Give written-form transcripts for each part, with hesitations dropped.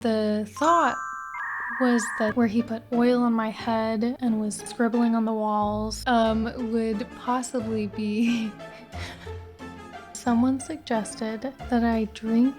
The thought was that where he put oil on my head and was scribbling on the walls would possibly be someone suggested that I drink.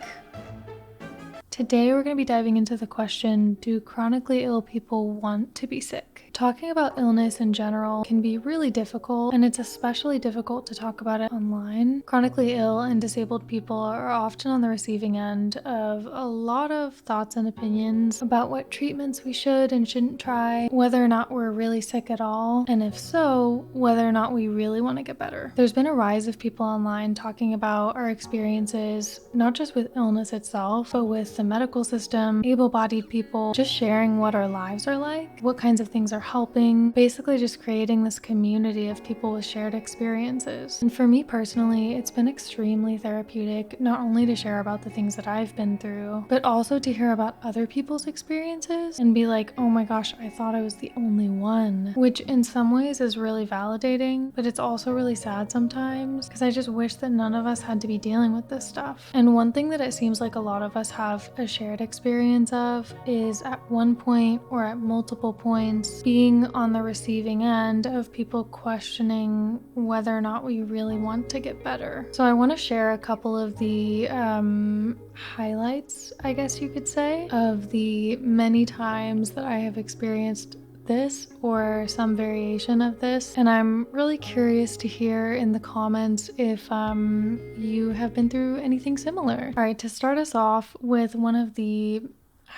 Today we're going to be diving into the question, do chronically ill people want to be sick? Talking about illness in general can be really difficult, and it's especially difficult to talk about it online. Chronically ill and disabled people are often on the receiving end of a lot of thoughts and opinions about what treatments we should and shouldn't try, whether or not we're really sick at all, and if so, whether or not we really want to get better. There's been a rise of people online talking about our experiences, not just with illness itself, but with the medical system, able-bodied people, just sharing what our lives are like, what kinds of things are helping, basically just creating this community of people with shared experiences. And for me personally, it's been extremely therapeutic, not only to share about the things that I've been through, but also to hear about other people's experiences and be like, oh my gosh, I thought I was the only one, which in some ways is really validating, but it's also really sad sometimes because I just wish that none of us had to be dealing with this stuff. And one thing that it seems like a lot of us have a shared experience of is at one point or at multiple points being on the receiving end of people questioning whether or not we really want to get better. So I want to share a couple of the highlights, I guess you could say, of the many times that I have experienced this or some variation of this, and I'm really curious to hear in the comments if you have been through anything similar. All right, to start us off with one of the,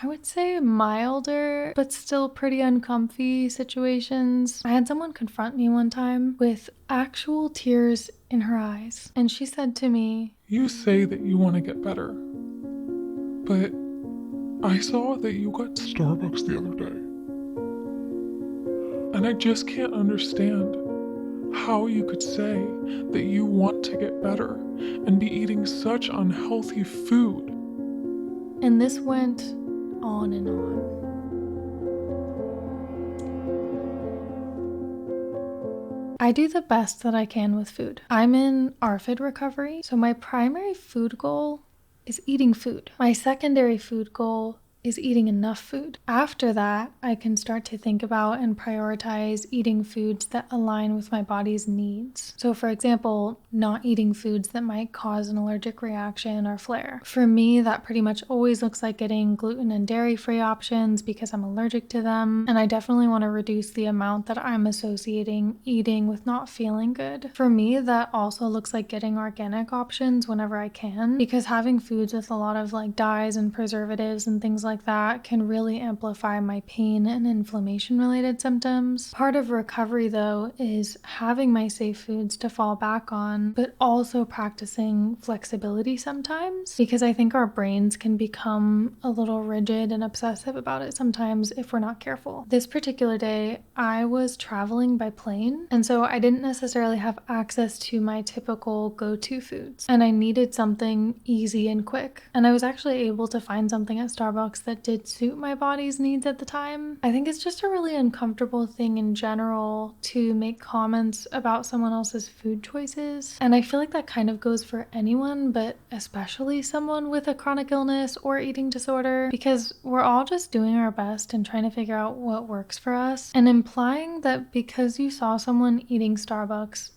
I would say, milder but still pretty uncomfy situations. I had someone confront me one time with actual tears in her eyes, and she said to me, "You say that you want to get better, but I saw that you got Starbucks the other day. And I just can't understand how you could say that you want to get better and be eating such unhealthy food." And this went on and on. I do the best that I can with food. I'm in ARFID recovery, so my primary food goal is eating food. My secondary food goal is eating enough food. After that, I can start to think about and prioritize eating foods that align with my body's needs. So for example, not eating foods that might cause an allergic reaction or flare. For me, that pretty much always looks like getting gluten and dairy-free options because I'm allergic to them, and I definitely want to reduce the amount that I'm associating eating with not feeling good. For me, that also looks like getting organic options whenever I can, because having foods with a lot of like dyes and preservatives and things like that can really amplify my pain and inflammation related symptoms. Part of recovery though is having my safe foods to fall back on, but also practicing flexibility sometimes, because I think our brains can become a little rigid and obsessive about it sometimes if we're not careful. This particular day, I was traveling by plane, and so I didn't necessarily have access to my typical go-to foods, and I needed something easy and quick. And I was actually able to find something at Starbucks that did suit my body's needs at the time. I think it's just a really uncomfortable thing in general to make comments about someone else's food choices. And I feel like that kind of goes for anyone, but especially someone with a chronic illness or eating disorder, because we're all just doing our best and trying to figure out what works for us. And implying that because you saw someone eating Starbucks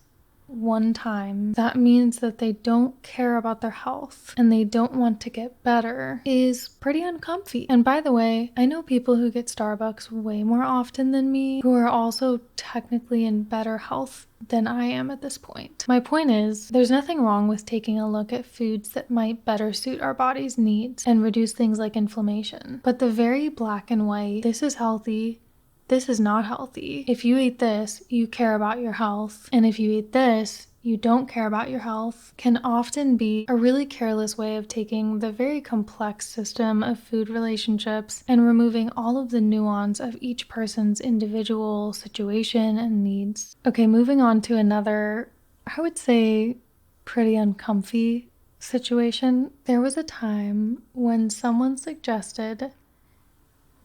one time, that means that they don't care about their health and they don't want to get better is pretty uncomfy. And by the way, I know people who get Starbucks way more often than me who are also technically in better health than I am at this point. My point is, there's nothing wrong with taking a look at foods that might better suit our body's needs and reduce things like inflammation. But the very black and white, this is healthy, this is not healthy. If you eat this, you care about your health. And if you eat this, you don't care about your health, can often be a really careless way of taking the very complex system of food relationships and removing all of the nuance of each person's individual situation and needs. Okay, moving on to another, I would say, pretty uncomfy situation. There was a time when someone suggested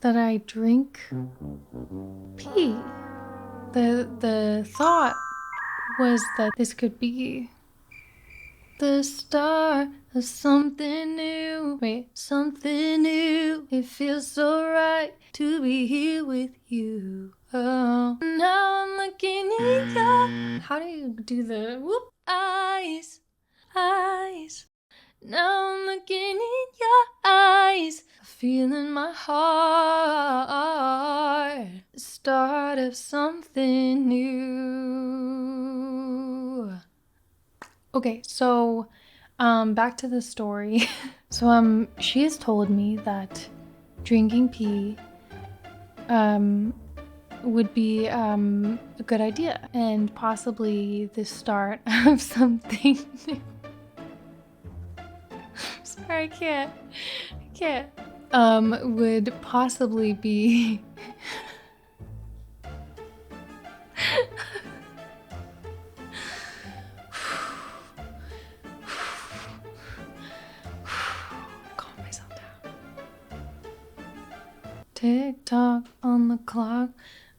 that I drink pee. The thought was that this could be The start of something new. Wait, something new. It feels so right to be here with you. Oh, now I'm looking in your. How do you do the whoop? Eyes, eyes. Now I'm looking in your eyes. I feel in my heart. The start of something new. Okay, so back to the story. So she has told me that drinking pee would be a good idea and possibly the start of something new. Sorry, I can't. Would possibly be calm myself down. Tick tock on the clock.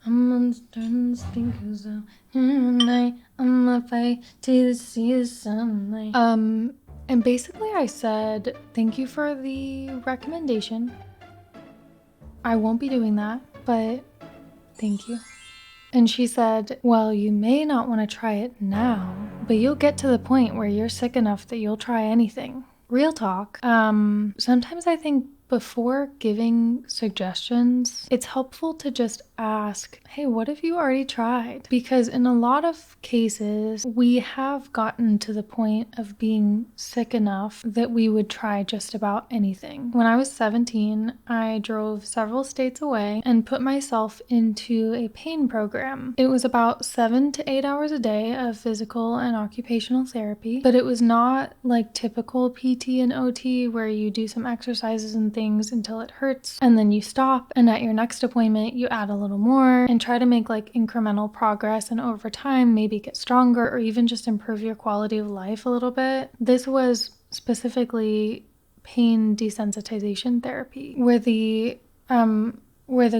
I'm on the speakers out in the night. I'm a fight to see the sunlight. And basically I said, thank you for the recommendation. I won't be doing that, but thank you. And she said, well, you may not want to try it now, but you'll get to the point where you're sick enough that you'll try anything. Real talk. Sometimes I think before giving suggestions, it's helpful to just ask, hey, what have you already tried? Because in a lot of cases, we have gotten to the point of being sick enough that we would try just about anything. When I was 17, I drove several states away and put myself into a pain program. It was about 7 to 8 hours a day of physical and occupational therapy, but it was not like typical PT and OT where you do some exercises and things until it hurts and then you stop, and at your next appointment you add a little more and try to make like incremental progress, and over time maybe get stronger or even just improve your quality of life a little bit. This was specifically pain desensitization therapy, where the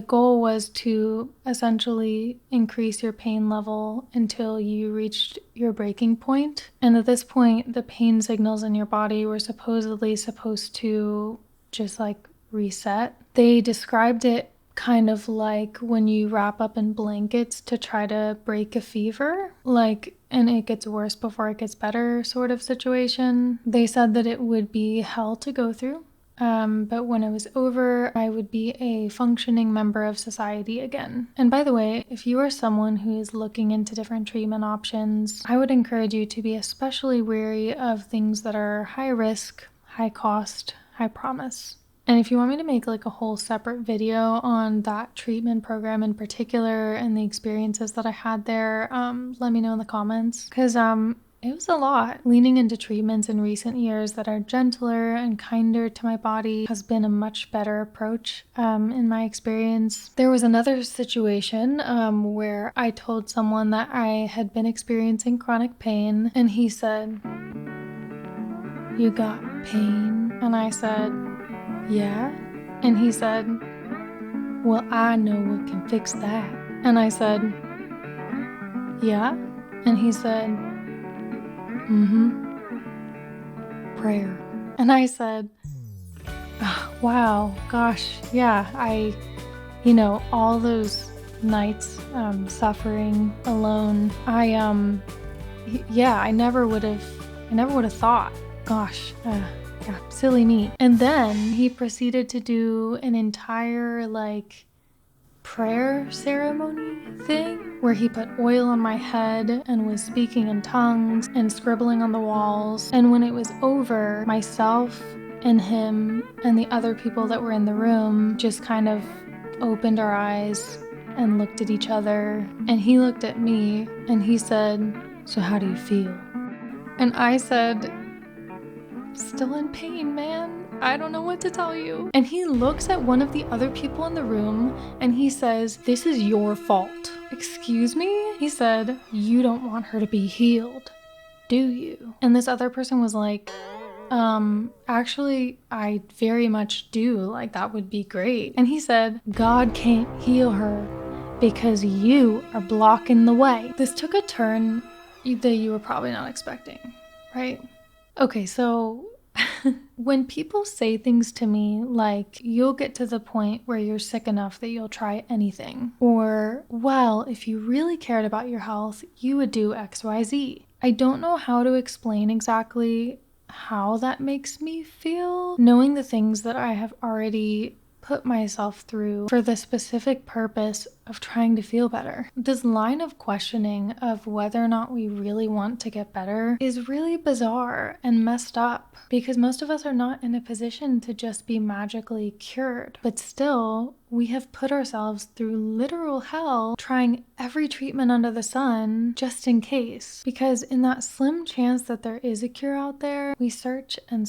goal was to essentially increase your pain level until you reached your breaking point. And at this point, the pain signals in your body were supposedly supposed to just like reset. They described it kind of like when you wrap up in blankets to try to break a fever, like, and it gets worse before it gets better sort of situation. They said that it would be hell to go through. But when it was over, I would be a functioning member of society again. And by the way, if you are someone who is looking into different treatment options, I would encourage you to be especially wary of things that are high risk, high cost, high promise. And if you want me to make like a whole separate video on that treatment program in particular and the experiences that I had there, let me know in the comments, because it was a lot. Leaning into treatments in recent years that are gentler and kinder to my body has been a much better approach in my experience. There was another situation where I told someone that I had been experiencing chronic pain, and he said, "You got pain?" And I said, "Yeah." And he said, "Well, I know what can fix that." And I said, "Yeah." And he said, prayer. And I said, oh, wow, gosh, yeah, all those nights suffering alone, I never would have thought, gosh, yeah, silly me. And then he proceeded to do an entire like prayer ceremony thing where he put oil on my head and was speaking in tongues and scribbling on the walls. And when it was over, myself and him and the other people that were in the room just kind of opened our eyes and looked at each other. And he looked at me and he said, "So how do you feel?" And I said, "Still in pain, man. I don't know what to tell you." And he looks at one of the other people in the room and he says, "This is your fault." "Excuse me?" He said, "You don't want her to be healed, do you?" And this other person was like, actually, I very much do. Like, that would be great." And he said, "God can't heal her because you are blocking the way." This took a turn that you were probably not expecting, right? Okay, so when people say things to me like, you'll get to the point where you're sick enough that you'll try anything, or, well, if you really cared about your health, you would do XYZ. I don't know how to explain exactly how that makes me feel, knowing the things that I have already put myself through for the specific purpose of trying to feel better. This line of questioning of whether or not we really want to get better is really bizarre and messed up, because most of us are not in a position to just be magically cured. But still, we have put ourselves through literal hell trying every treatment under the sun just in case. Because in that slim chance that there is a cure out there, we search and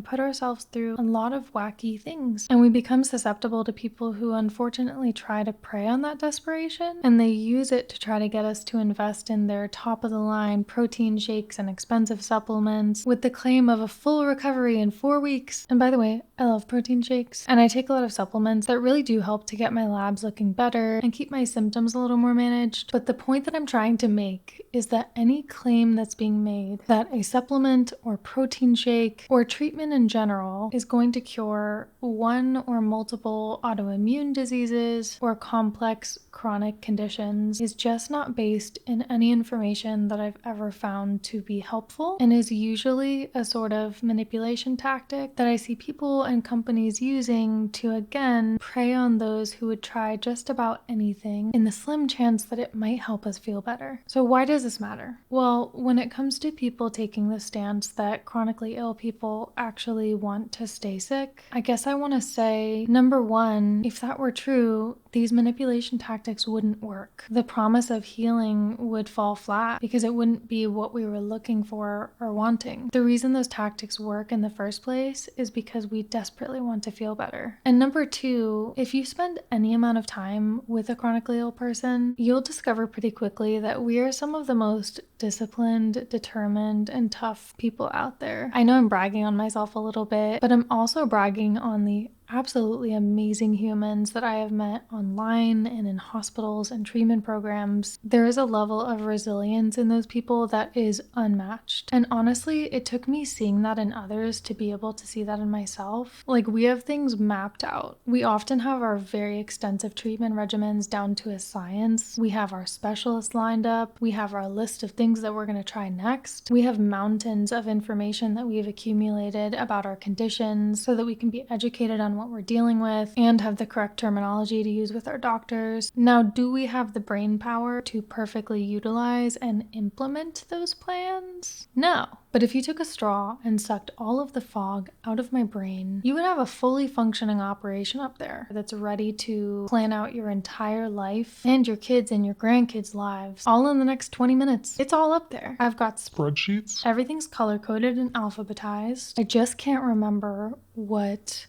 put ourselves through a lot of wacky things. And we become susceptible to people who unfortunately try to prey on that desperation, and they use it to try to get us to invest in their top of the line protein shakes and expensive supplements with the claim of a full recovery in 4 weeks. And by the way, I love protein shakes, and I take a lot of supplements that really do help to get my labs looking better and keep my symptoms a little more managed. But the point that I'm trying to make is that any claim that's being made that a supplement or protein shake or treatment in general is going to cure one or multiple autoimmune diseases or complex chronic conditions is just not based in any information that I've ever found to be helpful, and is usually a sort of manipulation tactic that I see people and companies using to, again, prey on those who would try just about anything in the slim chance that it might help us feel better. So why does this matter? Well, when it comes to people taking the stance that chronically ill people actually want to stay sick, I guess I want to say, number one, if that were true, these manipulation tactics wouldn't work. The promise of healing would fall flat because it wouldn't be what we were looking for or wanting. The reason those tactics work in the first place is because we desperately want to feel better. And number two, if you spend any amount of time with a chronically ill person, you'll discover pretty quickly that we are some of the most disciplined, determined, and tough people out there. I know I'm bragging on myself a little bit, but I'm also bragging on the absolutely amazing humans that I have met online and in hospitals and treatment programs. There is a level of resilience in those people that is unmatched. And honestly, it took me seeing that in others to be able to see that in myself. Like, we have things mapped out. We often have our very extensive treatment regimens down to a science. We have our specialists lined up. We have our list of things that we're going to try next. We have mountains of information that we've accumulated about our conditions so that we can be educated on what we're dealing with and have the correct terminology to use with our doctors. Now, do we have the brain power to perfectly utilize and implement those plans? No. But if you took a straw and sucked all of the fog out of my brain, you would have a fully functioning operation up there that's ready to plan out your entire life and your kids' and your grandkids' lives all in the next 20 minutes. It's all up there. I've got Spreadsheets? everything's color-coded and alphabetized. I just can't remember what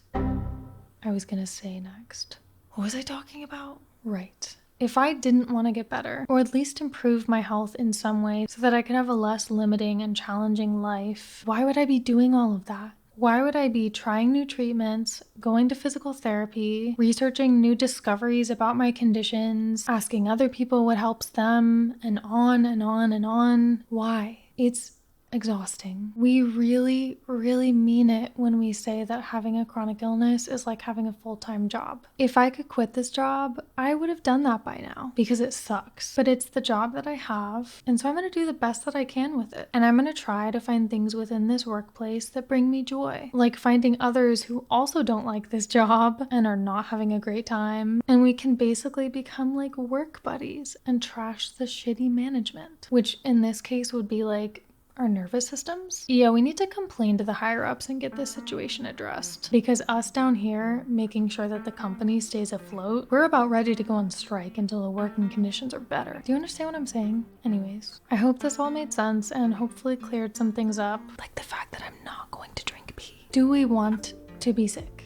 I was gonna say next. What was I talking about? Right. If I didn't want to get better, or at least improve my health in some way so that I could have a less limiting and challenging life, why would I be doing all of that? Why would I be trying new treatments, going to physical therapy, researching new discoveries about my conditions, asking other people what helps them, and on and on and on? Why? It's exhausting. We really, really mean it when we say that having a chronic illness is like having a full-time job. If I could quit this job, I would have done that by now because it sucks. But it's the job that I have, and so I'm going to do the best that I can with it. And I'm going to try to find things within this workplace that bring me joy, like finding others who also don't like this job and are not having a great time. And we can basically become like work buddies and trash the shitty management, which in this case would be like our nervous systems. Yeah, we need to complain to the higher ups and get this situation addressed, because us down here making sure that the company stays afloat, we're about ready to go on strike until the working conditions are better. Do you understand what I'm saying? Anyways, I hope this all made sense and hopefully cleared some things up, like the fact that I'm not going to drink pee. Do we want to be sick?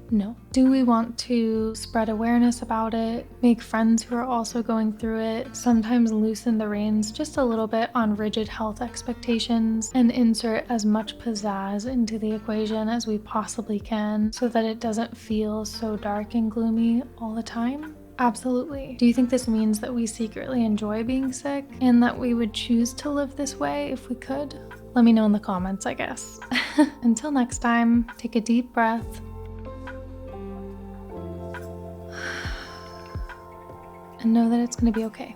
No. Do we want to spread awareness about it, make friends who are also going through it, sometimes loosen the reins just a little bit on rigid health expectations, and insert as much pizzazz into the equation as we possibly can so that it doesn't feel so dark and gloomy all the time? Absolutely. Do you think this means that we secretly enjoy being sick and that we would choose to live this way if we could? Let me know in the comments, I guess. Until next time, take a deep breath. And know that it's going to be okay.